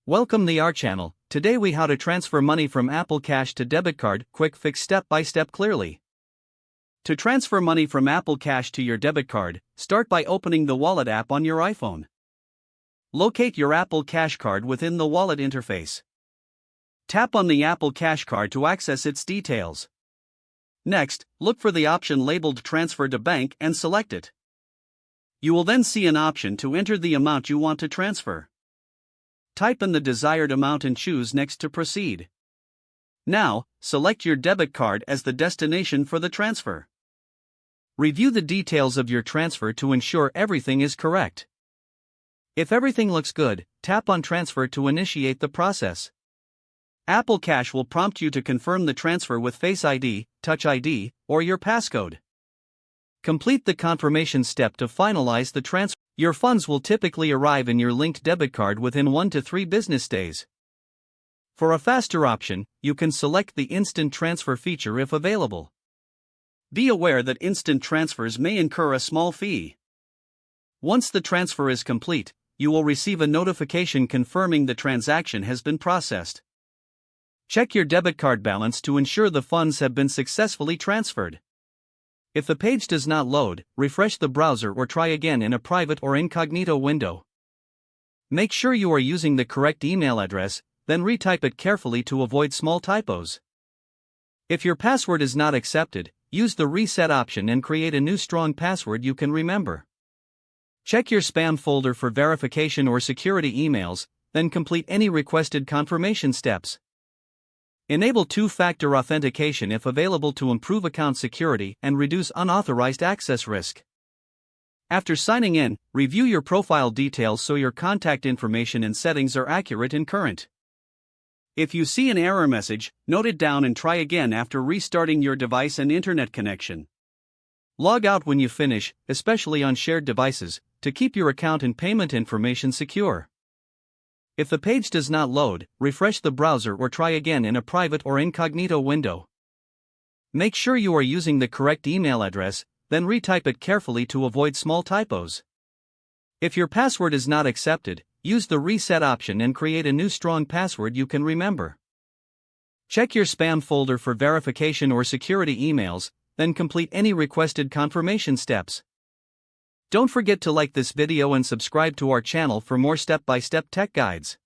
Welcome to our channel. Today we how to transfer money from Apple Cash to debit card, quick fix step by step clearly. To transfer money from Apple Cash to your debit card, start by opening the Wallet app on your iPhone. Locate your Apple Cash card within the Wallet interface. Tap on the Apple Cash card to access its details. Next, look for the option labeled Transfer to Bank and select it. You will then see an option to enter the amount you want to transfer. Type in the desired amount and choose Next to proceed. Now, select your debit card as the destination for the transfer. Review the details of your transfer to ensure everything is correct. If everything looks good, tap on Transfer to initiate the process. Apple Cash will prompt you to confirm the transfer with Face ID, Touch ID, or your passcode. Complete the confirmation step to finalize the transfer. Your funds will typically arrive in your linked debit card within 1 to 3 business days. For a faster option, you can select the instant transfer feature if available. Be aware that instant transfers may incur a small fee. Once the transfer is complete, you will receive a notification confirming the transaction has been processed. Check your debit card balance to ensure the funds have been successfully transferred. If the page does not load, refresh the browser or try again in a private or incognito window. Make sure you are using the correct email address, then retype it carefully to avoid small typos. If your password is not accepted, use the reset option and create a new strong password you can remember. Check your spam folder for verification or security emails, then complete any requested confirmation steps. Enable two-factor authentication if available to improve account security and reduce unauthorized access risk. After signing in, review your profile details so your contact information and settings are accurate and current. If you see an error message, note it down and try again after restarting your device and internet connection. Log out when you finish, especially on shared devices, to keep your account and payment information secure. If the page does not load, refresh the browser or try again in a private or incognito window. Make sure you are using the correct email address, then retype it carefully to avoid small typos. If your password is not accepted, use the reset option and create a new strong password you can remember. Check your spam folder for verification or security emails, then complete any requested confirmation steps. Don't forget to like this video and subscribe to our channel for more step-by-step tech guides.